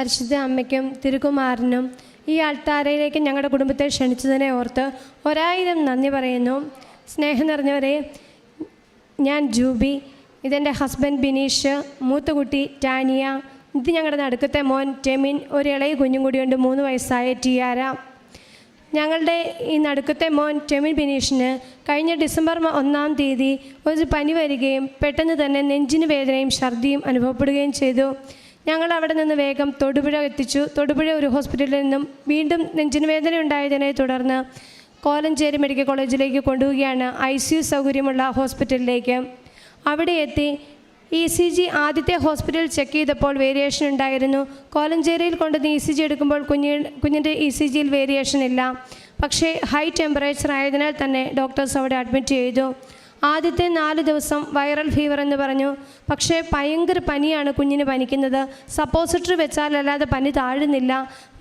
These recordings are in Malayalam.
പരിശുദ്ധ അമ്മയ്ക്കും തിരുകുമാരനും ഈ അൾത്താരയിലേക്ക് ഞങ്ങളുടെ കുടുംബത്തെ ക്ഷണിച്ചതിനെ ഓർത്ത് 1000 നന്ദി പറയുന്നു. സ്നേഹം നിറഞ്ഞവരെ, ഞാൻ ജൂബി, ഇതെൻ്റെ ഹസ്ബൻഡ് ബിനീഷ്, മൂത്തകുട്ടി ടാനിയ, ഇത് ഞങ്ങളുടെ നടുക്കത്തെ മോൻ ടെമിൻ, ഒരു ഇളയ കുഞ്ഞും കൂടിയുണ്ട് 3 വയസ്സായ ടിയാര. ഞങ്ങളുടെ ഈ നടുക്കത്തെ മോൻ ടെമിൻ ബിനീഷിന് കഴിഞ്ഞ ഡിസംബർ 1-ാം തീയതി ഒരു പനി വരികയും പെട്ടെന്ന് തന്നെ നെഞ്ചിന് വേദനയും ഛർദിയും അനുഭവപ്പെടുകയും ചെയ്തു. ഞങ്ങൾ അവിടെ നിന്ന് വേഗം തൊടുപുഴ എത്തിച്ചു. തൊടുപുഴ ഒരു ഹോസ്പിറ്റലിൽ നിന്നും വീണ്ടും നെഞ്ചിന് വേദന ഉണ്ടായതിനെ തുടർന്ന് കോലഞ്ചേരി മെഡിക്കൽ കോളേജിലേക്ക് കൊണ്ടുപോവുകയാണ്, ICU സൗകര്യമുള്ള ഹോസ്പിറ്റലിലേക്ക്. അവിടെ എത്തി ECG ആദ്യത്തെ ഹോസ്പിറ്റലിൽ ചെക്ക് ചെയ്തപ്പോൾ വേരിയേഷൻ ഉണ്ടായിരുന്നു. കോലഞ്ചേരിയിൽ കൊണ്ടുവന്ന് ECG എടുക്കുമ്പോൾ കുഞ്ഞിൻ്റെ ECGയിൽ വേരിയേഷൻ ഇല്ല. പക്ഷേ ഹൈ ടെമ്പറേച്ചർ ആയതിനാൽ തന്നെ ഡോക്ടേഴ്സ് അവിടെ അഡ്മിറ്റ് ചെയ്തു. ആദ്യത്തെ 4 ദിവസം വൈറൽ ഫീവർ എന്ന് പറഞ്ഞു. പക്ഷേ ഭയങ്കര പനിയാണ് കുഞ്ഞിന് പനിക്കുന്നത്. സപ്പോസിറ്ററി വെച്ചാലല്ലാതെ പനി താഴുന്നില്ല.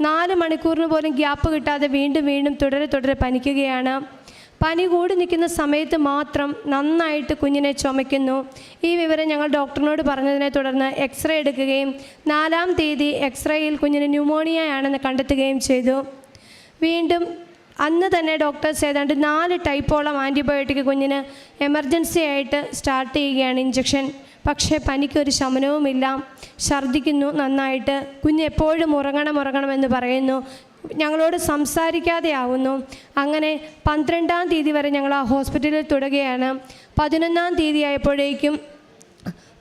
4 മണിക്കൂറിന് പോലും ഗ്യാപ്പ് കിട്ടാതെ വീണ്ടും തുടരെ പനിക്കുകയാണ്. പനി കൂടി നിൽക്കുന്ന സമയത്ത് മാത്രം നന്നായിട്ട് കുഞ്ഞിനെ ചുമയ്ക്കുന്നു. ഈ വിവരം ഞങ്ങൾ ഡോക്ടറിനോട് പറഞ്ഞതിനെ തുടർന്ന് എക്സ്റേ എടുക്കുകയും 4-ാം തീയതി എക്സ്റേയിൽ കുഞ്ഞിന് ന്യൂമോണിയ ആണെന്ന് കണ്ടെത്തുകയും ചെയ്തു. വീണ്ടും അന്ന് തന്നെ ഡോക്ടേഴ്സ് ഏതാണ്ട് 4 ടൈപ്പോളം ആൻറ്റിബയോട്ടിക് കുഞ്ഞിന് എമർജൻസി ആയിട്ട് സ്റ്റാർട്ട് ചെയ്യുകയാണ്, ഇഞ്ചക്ഷൻ. പക്ഷേ പനിക്കൊരു ശമനവുമില്ല, ഛർദ്ദിക്കുന്നു നന്നായിട്ട്. കുഞ്ഞ് എപ്പോഴും ഉറങ്ങണമെന്ന് പറയുന്നു. ഞങ്ങളോട് സംസാരിക്കാതെ ആവുന്നു. അങ്ങനെ 12-ാം തീയതി വരെ ഞങ്ങൾ ആ ഹോസ്പിറ്റലിൽ തുടരുകയാണ്. 11-ാം തീയതി ആയപ്പോഴേക്കും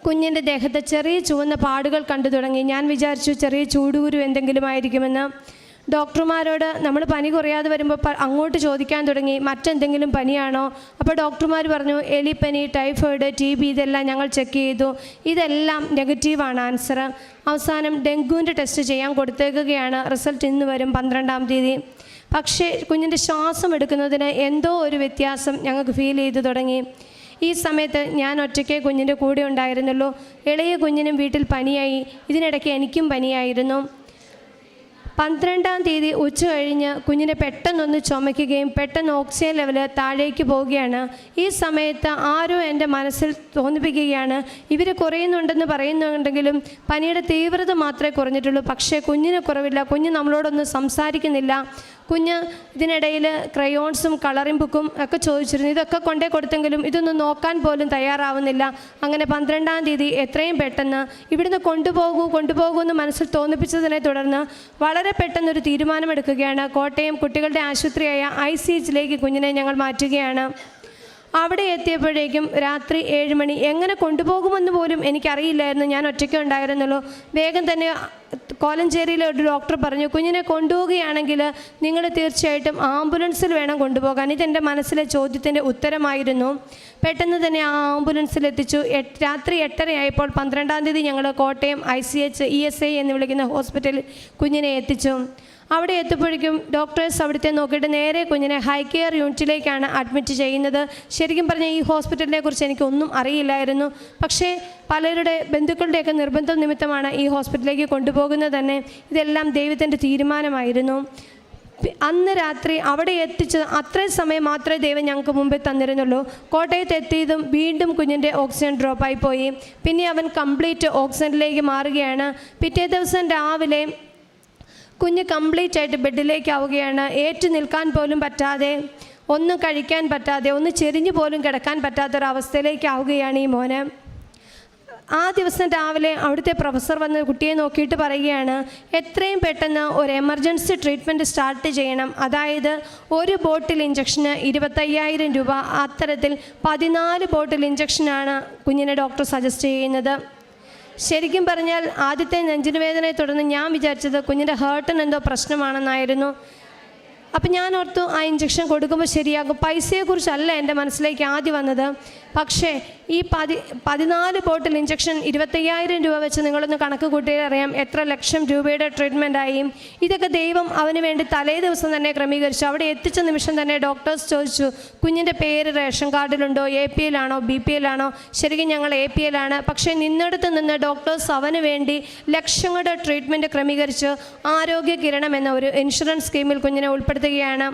കുഞ്ഞിൻ്റെ ദേഹത്ത് ചെറിയ ചുവന്ന പാടുകൾ കണ്ടു തുടങ്ങി. ഞാൻ വിചാരിച്ചു ചെറിയ ചൂടുകുരു എന്തെങ്കിലും ആയിരിക്കുമെന്ന്. ഡോക്ടർമാരോട് നമ്മൾ പനി കുറയാതെ വരുമ്പോൾ അങ്ങോട്ട് ചോദിക്കാൻ തുടങ്ങി, മറ്റെന്തെങ്കിലും പനിയാണോ? അപ്പോൾ ഡോക്ടർമാർ പറഞ്ഞു എലിപ്പനി, ടൈഫോയിഡ്, TB ഇതെല്ലാം ഞങ്ങൾ ചെക്ക് ചെയ്തു, ഇതെല്ലാം നെഗറ്റീവാണ് ആൻസർ. അവസാനം ഡെങ്കുവിൻ്റെ ടെസ്റ്റ് ചെയ്യാൻ കൊടുത്തേക്കുകയാണ്. റിസൾട്ട് ഇന്ന് വരും 12-ാം തീയതി. പക്ഷേ കുഞ്ഞിൻ്റെ ശ്വാസം എടുക്കുന്നതിന് എന്തോ ഒരു വ്യത്യാസം ഞങ്ങൾക്ക് ഫീൽ ചെയ്തു തുടങ്ങി. ഈ സമയത്ത് ഞാൻ ഒറ്റയ്ക്ക് കുഞ്ഞിൻ്റെ കൂടെ ഉണ്ടായിരുന്നുള്ളൂ. ഇളയ കുഞ്ഞിനും വീട്ടിൽ പനിയായി. ഇതിനിടയ്ക്ക് എനിക്കും പനിയായിരുന്നു. 12-ാം തീയതി ഉച്ച കഴിഞ്ഞ് കുഞ്ഞിനെ പെട്ടെന്നൊന്ന് ചുമയ്ക്കുകയും പെട്ടെന്ന് ഓക്സിജൻ ലെവൽ താഴേക്ക് പോവുകയാണ്. ഈ സമയത്ത് ആരോ എൻ്റെ മനസ്സിൽ തോന്നിപ്പിക്കുകയാണ്, ഇവർ കുറയുന്നുണ്ടെന്ന് പറയുന്നുണ്ടെങ്കിലും പനിയുടെ തീവ്രത മാത്രമേ കുറഞ്ഞിട്ടുള്ളൂ, പക്ഷേ കുഞ്ഞിന് കുറവില്ല, കുഞ്ഞ് നമ്മളോടൊന്നും സംസാരിക്കുന്നില്ല. കുഞ്ഞ് ഇതിനിടയിൽ ക്രയോൺസും കളറിംഗ് ബുക്കും ഒക്കെ ചോദിച്ചിരുന്നു. ഇതൊക്കെ കൊണ്ടേ കൊടുത്തെങ്കിലും ഇതൊന്നും നോക്കാൻ പോലും തയ്യാറാവുന്നില്ല. അങ്ങനെ 12-ാം തീയതി എത്രയും പെട്ടെന്ന് ഇവിടുന്ന് കൊണ്ടുപോകൂ എന്ന് മനസ്സിൽ തോന്നിപ്പിച്ചതിനെ തുടർന്ന് വളരെ പെട്ടെന്നൊരു തീരുമാനമെടുക്കുകയാണ്. കോട്ടയം കുട്ടികളുടെ ആശുപത്രിയായ ICHലേക്ക് കുഞ്ഞിനെ ഞങ്ങൾ മാറ്റുകയാണ്. അവിടെ എത്തിയപ്പോഴേക്കും രാത്രി 7 മണി. എങ്ങനെ കൊണ്ടുപോകുമെന്ന് പോലും എനിക്കറിയില്ലായിരുന്നു. ഞാൻ ഒറ്റയ്ക്ക് ഉണ്ടായിരുന്നുള്ളൂ. വേഗം തന്നെ കോലഞ്ചേരിയിലെ ഒരു ഡോക്ടർ പറഞ്ഞു, കുഞ്ഞിനെ കൊണ്ടുപോവുകയാണെങ്കിൽ നിങ്ങൾ തീർച്ചയായിട്ടും ആംബുലൻസിൽ വേണം കൊണ്ടുപോകാൻ. ഇതെൻ്റെ മനസ്സിലെ ചോദ്യത്തിൻ്റെ ഉത്തരമായിരുന്നു. പെട്ടെന്ന് തന്നെ ആ ആംബുലൻസിൽ എത്തിച്ചു. രാത്രി 8:30 ആയപ്പോൾ 12-ാം തീയതി ഞങ്ങൾ കോട്ടയം ICH ESI എന്ന് വിളിക്കുന്ന ഹോസ്പിറ്റലിൽ കുഞ്ഞിനെ എത്തിച്ചു. അവിടെ എത്തുമ്പോഴേക്കും ഡോക്ടേഴ്സ് അവിടുത്തെ നോക്കിയിട്ട് നേരെ കുഞ്ഞിനെ ഹൈ കെയർ യൂണിറ്റിലേക്കാണ് അഡ്മിറ്റ് ചെയ്യുന്നത്. ശരിക്കും പറഞ്ഞാൽ ഈ ഹോസ്പിറ്റലിനെ കുറിച്ച് എനിക്കൊന്നും അറിയില്ലായിരുന്നു. പക്ഷേ പലരുടെ ബന്ധുക്കളുടെയൊക്കെ നിർബന്ധം നിമിത്തമാണ് ഈ ഹോസ്പിറ്റലിലേക്ക് കൊണ്ടുപോകുന്നത് തന്നെ. ഇതെല്ലാം ദൈവത്തിൻ്റെ തീരുമാനമായിരുന്നു. അന്ന് രാത്രി അവിടെ എത്തിച്ച് അത്രയും സമയം മാത്രമേ ദൈവം ഞങ്ങൾക്ക് മുമ്പേ തന്നിരുന്നുള്ളൂ. കോട്ടയത്ത് എത്തിയതും വീണ്ടും കുഞ്ഞിൻ്റെ ഓക്സിജൻ ഡ്രോപ്പായി പോയി. പിന്നെ അവൻ കംപ്ലീറ്റ് ഓക്സിജനിലേക്ക് മാറുകയാണ്. പിറ്റേ ദിവസം രാവിലെ കുഞ്ഞ് കംപ്ലീറ്റ് ആയിട്ട് ബെഡിലേക്കാവുകയാണ്. ഏറ്റു നിൽക്കാൻ പോലും പറ്റാതെ, ഒന്നും കഴിക്കാൻ പറ്റാതെ, ഒന്ന് ചെരിഞ്ഞു പോലും കിടക്കാൻ പറ്റാത്തൊരവസ്ഥയിലേക്കാവുകയാണ് ഈ മോന്. ആ ദിവസം രാവിലെ അവിടുത്തെ പ്രൊഫസർ വന്ന് കുട്ടിയെ നോക്കിയിട്ട് പറയുകയാണ്, എത്രയും പെട്ടെന്ന് ഒരു എമർജൻസി ട്രീറ്റ്മെൻറ്റ് സ്റ്റാർട്ട് ചെയ്യണം. അതായത് ഒരു ബോട്ടിൽ ഇഞ്ചക്ഷന് 25,000 രൂപ. അത്തരത്തിൽ 14 ബോട്ടിൽ ഇഞ്ചക്ഷനാണ് കുഞ്ഞിനെ ഡോക്ടർ സജസ്റ്റ് ചെയ്യുന്നത്. ശരിക്കും പറഞ്ഞാൽ ആദ്യത്തെ നെഞ്ചിന് വേദനയെ തുടർന്ന് ഞാൻ വിചാരിച്ചത് കുഞ്ഞിൻ്റെ ഹേർട്ടിന് എന്തോ പ്രശ്നമാണെന്നായിരുന്നു. അപ്പം ഞാൻ ഓർത്തു ആ ഇഞ്ചക്ഷൻ കൊടുക്കുമ്പോൾ ശരിയാകും. പൈസയെക്കുറിച്ചല്ല എൻ്റെ മനസ്സിലേക്ക് ആദ്യം വന്നത്. പക്ഷേ ഈ 14 ബോട്ടിൽ ഇഞ്ചക്ഷൻ 25,000 രൂപ വെച്ച് നിങ്ങളൊന്ന് കണക്ക് കൂട്ടിയാൽ അറിയാം എത്ര ലക്ഷം രൂപയുടെ ട്രീറ്റ്മെൻറ്റായി. ഇതൊക്കെ ദൈവം അവന് വേണ്ടി തലേ ദിവസം തന്നെ ക്രമീകരിച്ചു. അവിടെ എത്തിച്ച നിമിഷം തന്നെ ഡോക്ടേഴ്സ് ചോദിച്ചു, കുഞ്ഞിൻ്റെ പേര് റേഷൻ കാർഡിലുണ്ടോ, APL ആണോ BPL ആണോ? ശരിക്കും ഞങ്ങൾ APL ആണ്. പക്ഷേ നിന്നിടത്ത് നിന്ന് ഡോക്ടേഴ്സ് അവന് വേണ്ടി ലക്ഷങ്ങളുടെ ട്രീറ്റ്മെൻറ്റ് ക്രമീകരിച്ച് ആരോഗ്യ കിരണം എന്ന ഒരു ഇൻഷുറൻസ് സ്കീമിൽ കുഞ്ഞിനെ ഉൾപ്പെടുത്തി രേഖപ്പെടുത്തുകയാണ്.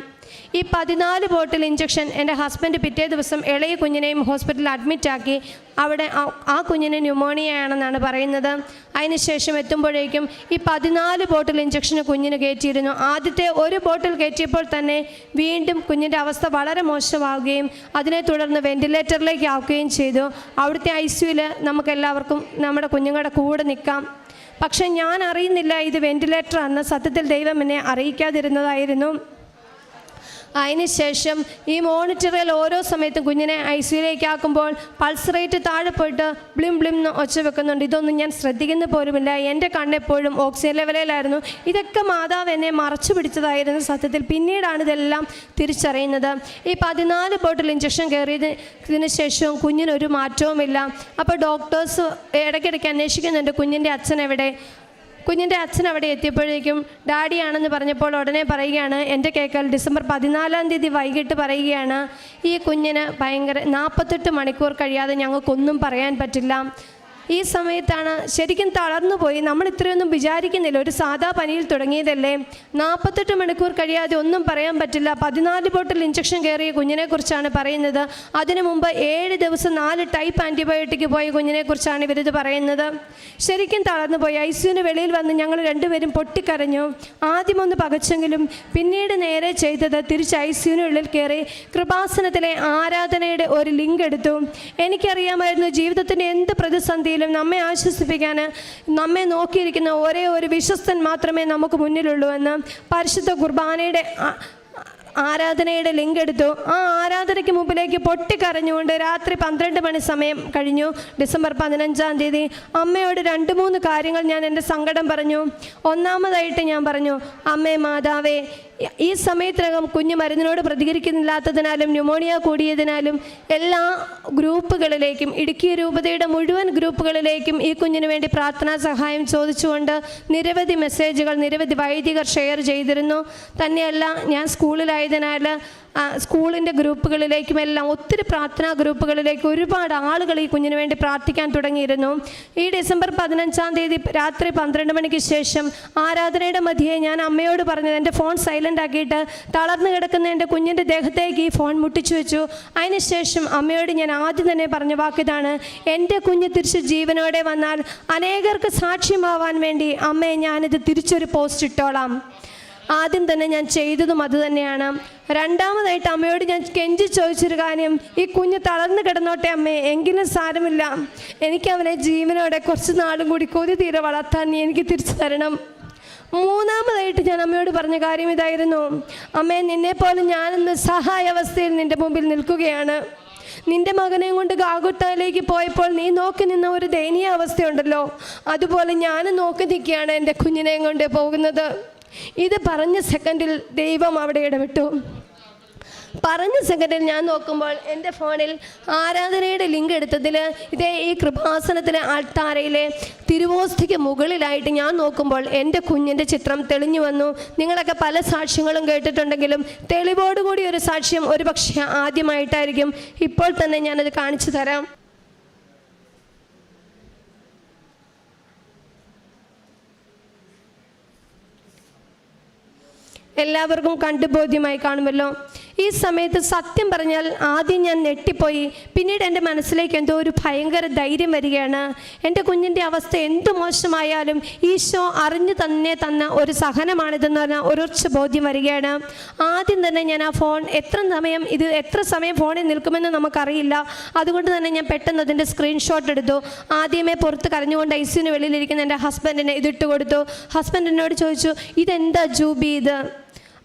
ഈ 14 ബോട്ടിൽ ഇഞ്ചക്ഷൻ എൻ്റെ ഹസ്ബൻഡ് പിറ്റേ ദിവസം ഇളയ കുഞ്ഞിനെയും ഹോസ്പിറ്റലിൽ അഡ്മിറ്റാക്കി. അവിടെ ആ കുഞ്ഞിന് ന്യൂമോണിയയാണെന്നാണ് പറയുന്നത്. അതിനുശേഷം എത്തുമ്പോഴേക്കും ഈ 14 ബോട്ടിൽ ഇഞ്ചക്ഷന് കുഞ്ഞിന് കയറ്റിയിരുന്നു. ആദ്യത്തെ ഒരു ബോട്ടിൽ കയറ്റിയപ്പോൾ തന്നെ വീണ്ടും കുഞ്ഞിൻ്റെ അവസ്ഥ വളരെ മോശമാവുകയും അതിനെ തുടർന്ന് വെൻറ്റിലേറ്ററിലേക്ക് ആക്കുകയും ചെയ്തു. അവിടുത്തെ ICUവിൽ നമുക്കെല്ലാവർക്കും നമ്മുടെ കുഞ്ഞുങ്ങളുടെ കൂടെ നിൽക്കാം. പക്ഷെ ഞാൻ അറിയുന്നില്ല ഇത് വെൻറ്റിലേറ്റർ ആണെന്ന്. സത്യത്തിൽ ദൈവം എന്നെ അറിയിക്കാതിരുന്നതായിരുന്നു. അതിനുശേഷം ഈ മോണിറ്ററിൽ ഓരോ സമയത്തും കുഞ്ഞിനെ ICUവിലേക്ക് ആക്കുമ്പോൾ പൾസ് റേറ്റ് താഴെ പോയിട്ട് ബ്ലിം ബ്ലിം എന്ന് ഒച്ച വെക്കുന്നുണ്ട്. ഇതൊന്നും ഞാൻ ശ്രദ്ധിക്കുന്ന പോലുമില്ല. എൻ്റെ കണ്ണെപ്പോഴും ഓക്സിജൻ ലെവലിലായിരുന്നു. ഇതൊക്കെ മാതാവ് എന്നെ മറച്ചു പിടിച്ചതായിരുന്നു സത്യത്തിൽ. പിന്നീടാണ് ഇതെല്ലാം തിരിച്ചറിയുന്നത്. ഈ 14 ബോട്ടിൽ ഇഞ്ചക്ഷൻ കയറിയതിന് ശേഷവും കുഞ്ഞിനൊരു മാറ്റവുമില്ല. അപ്പോൾ ഡോക്ടേഴ്സ് ഇടയ്ക്കിടയ്ക്ക് അന്വേഷിക്കുന്നുണ്ട് കുഞ്ഞിൻ്റെ അച്ഛൻ എവിടെ. കുഞ്ഞിൻ്റെ അച്ഛൻ അവിടെ എത്തിയപ്പോഴേക്കും ഡാഡിയാണെന്ന് പറഞ്ഞപ്പോൾ ഉടനെ പറയുകയാണ്, എൻ്റെ കേൾക്കൽ ഡിസംബർ 14-ാം തീയതി വൈകിട്ട് പറയുകയാണ്, ഈ കുഞ്ഞിന് 48 മണിക്കൂർ കഴിയാതെ ഞങ്ങൾക്കൊന്നും പറയാൻ പറ്റില്ല. ഈ സമയത്താണ് ശരിക്കും തളർന്നു പോയി. നമ്മൾ ഇത്രയൊന്നും വിചാരിക്കുന്നില്ല. ഒരു സാധാ പനിയിൽ തുടങ്ങിയതല്ലേ. 48 മണിക്കൂർ കഴിയാതെ ഒന്നും പറയാൻ പറ്റില്ല. 14 ബോട്ടിൽ ഇഞ്ചക്ഷൻ കയറിയ കുഞ്ഞിനെക്കുറിച്ചാണ് പറയുന്നത്. അതിനു മുമ്പ് 7 ദിവസം 4 ടൈപ്പ് ആൻറ്റിബയോട്ടിക് പോയ കുഞ്ഞിനെക്കുറിച്ചാണ് ഇവരിത് പറയുന്നത്. ശരിക്കും തളർന്നു പോയി. ICUവിന് വെളിയിൽ വന്ന് ഞങ്ങൾ രണ്ടുപേരും പൊട്ടിക്കരഞ്ഞു. ആദ്യമൊന്ന് പകച്ചെങ്കിലും പിന്നീട് നേരെ ചെയ്തത് തിരിച്ച് ICUവിനുള്ളിൽ കയറി കൃപാസനത്തിലെ ആരാധനയുടെ ഒരു ലിങ്ക് എടുത്തു. എനിക്കറിയാമായിരുന്നു ജീവിതത്തിൻ്റെ എന്ത് പ്രതിസന്ധി നമ്മെ ആശ്വസിപ്പിക്കാൻ നമ്മെ നോക്കിയിരിക്കുന്ന ഒരേ ഒരു വിശ്വസ്തൻ മാത്രമേ നമുക്ക് മുന്നിലുള്ളൂ എന്ന്. പരിശുദ്ധ കുർബാനയുടെ ആരാധനയുടെ ലിങ്ക് എടുത്തു. ആ ആരാധനയ്ക്ക് മുമ്പിലേക്ക് പൊട്ടിക്കരഞ്ഞുകൊണ്ട് രാത്രി 12 മണി സമയം കഴിഞ്ഞു. ഡിസംബർ 15-ാം തീയതി അമ്മയോട് 2-3 കാര്യങ്ങൾ ഞാൻ എൻ്റെ സങ്കടം പറഞ്ഞു. ഒന്നാമതായിട്ട് ഞാൻ പറഞ്ഞു, അമ്മേ മാതാവേ, ഈ സമയത്തിനകം കുഞ്ഞ് മരുന്നിനോട് പ്രതികരിക്കുന്നില്ലാത്തതിനാലും ന്യൂമോണിയ കൂടിയതിനാലും എല്ലാ ഗ്രൂപ്പുകളിലേക്കും, ഇടുക്കി രൂപതയുടെ മുഴുവൻ ഗ്രൂപ്പുകളിലേക്കും ഈ കുഞ്ഞിന് വേണ്ടി പ്രാർത്ഥനാ സഹായം ചോദിച്ചുകൊണ്ട് നിരവധി മെസ്സേജുകൾ നിരവധി വൈദികർ ഷെയർ ചെയ്തിരുന്നു. തന്നെയല്ല, ഞാൻ സ്കൂളിലായതിനാൽ സ്കൂളിൻ്റെ ഗ്രൂപ്പുകളിലേക്കുമെല്ലാം ഒത്തിരി പ്രാർത്ഥനാ ഗ്രൂപ്പുകളിലേക്ക് ഒരുപാട് ആളുകൾ ഈ കുഞ്ഞിന് വേണ്ടി പ്രാർത്ഥിക്കാൻ തുടങ്ങിയിരുന്നു. ഈ ഡിസംബർ 15-ാം തീയതി രാത്രി 12 മണിക്ക് ശേഷം ആരാധനയുടെ മധ്യേ ഞാൻ അമ്മയോട് പറഞ്ഞത്, എൻ്റെ ഫോൺ സൈലൻ്റ് ആക്കിയിട്ട് തളർന്നു കിടക്കുന്ന എൻ്റെ കുഞ്ഞിൻ്റെ ദേഹത്തേക്ക് ഈ ഫോൺ മുട്ടിച്ചു വെച്ചു. അതിനുശേഷം അമ്മയോട് ഞാൻ ആദ്യം തന്നെ പറഞ്ഞ വാക്കിതാണ്, എൻ്റെ കുഞ്ഞ് തിരിച്ച് ജീവനോടെ വന്നാൽ അനേകർക്ക് സാക്ഷ്യമാവാൻ വേണ്ടി അമ്മേ ഞാനിത് തിരിച്ചൊരു പോസ്റ്റ് ഇട്ടോളാം. ആദ്യം തന്നെ ഞാൻ ചെയ്തതും അതുതന്നെയാണ്. രണ്ടാമതായിട്ട് അമ്മയോട് ഞാൻ കെഞ്ചി ചോദിച്ചൊരു കാര്യം, ഈ കുഞ്ഞ് തളർന്നു കിടന്നോട്ടെ അമ്മേ, എങ്കിലും സാരമില്ല, എനിക്ക് അവനെ ജീവനോടെ കുറച്ച് നാളും കൂടി കൊതി തീരെ വളർത്താൻ നീ എനിക്ക് തിരിച്ചു തരണം. മൂന്നാമതായിട്ട് ഞാൻ അമ്മയോട് പറഞ്ഞ കാര്യം ഇതായിരുന്നു, അമ്മേ, നിന്നെപ്പോലെ ഞാനിന്ന് സഹായാവസ്ഥയിൽ നിൻ്റെ മുമ്പിൽ നിൽക്കുകയാണ്. നിന്റെ മകനെയും കൊണ്ട് ഗാഗുട്ടയിലേക്ക് പോയപ്പോൾ നീ നോക്കി നിന്ന ഒരു ദയനീയ അവസ്ഥയുണ്ടല്ലോ, അതുപോലെ ഞാനും നോക്കി നിൽക്കുകയാണ് എൻ്റെ കുഞ്ഞിനെയും കൊണ്ട് പോകുന്നത്. ഇത് പറഞ്ഞ സെക്കൻഡിൽ ദൈവം അവിടെ ഇടപെട്ടു. പറഞ്ഞ സെക്കൻഡിൽ ഞാൻ നോക്കുമ്പോൾ എൻ്റെ ഫോണിൽ ആരാധനയുടെ ലിങ്ക് എടുത്തതിൽ ഇതേ ഈ കൃപാസനത്തിലെ ആൾത്താരയിലെ തിരുവോസ്തിക്ക് മുകളിലായിട്ട് ഞാൻ നോക്കുമ്പോൾ എൻ്റെ കുഞ്ഞിൻ്റെ ചിത്രം തെളിഞ്ഞു വന്നു. നിങ്ങളൊക്കെ പല സാക്ഷ്യങ്ങളും കേട്ടിട്ടുണ്ടെങ്കിലും തെളിവോടുകൂടി ഒരു സാക്ഷ്യം ഒരു പക്ഷേ ആദ്യമായിട്ടായിരിക്കും. ഇപ്പോൾ തന്നെ ഞാനത് കാണിച്ചു തരാം. എല്ലാവർക്കും കണ്ടുബോധ്യമായി കാണുമല്ലോ. ഈ സമയത്ത് സത്യം പറഞ്ഞാൽ ആദ്യം ഞാൻ ഞെട്ടിപ്പോയി. പിന്നീട് എൻ്റെ മനസ്സിലേക്ക് എന്തോ ഒരു ഭയങ്കര ധൈര്യം വരികയാണ്. എൻ്റെ കുഞ്ഞിൻ്റെ അവസ്ഥ എന്തു മോശമായാലും ഈശോ അറിഞ്ഞു തന്നെ തന്ന ഒരു സഹനമാണിതെന്ന് പറഞ്ഞാൽ ഒരൊച്ച ബോധ്യം വരികയാണ്. ആദ്യം തന്നെ ഞാൻ ആ ഫോൺ എത്ര സമയം ഫോണിൽ നിൽക്കുമെന്ന് നമുക്കറിയില്ല. അതുകൊണ്ട് തന്നെ ഞാൻ പെട്ടെന്ന് അതിൻ്റെ സ്ക്രീൻഷോട്ട് എടുത്തു. ആദ്യമേ പുറത്ത് കരഞ്ഞുകൊണ്ട് ICUവിന് വെളിയിലിരിക്കുന്ന എൻ്റെ ഹസ്ബൻഡിനെ ഇതിട്ട് കൊടുത്തു. ഹസ്ബൻഡ് എന്നോട് ചോദിച്ചു, ഇതെന്താ ജൂബി ഇത്?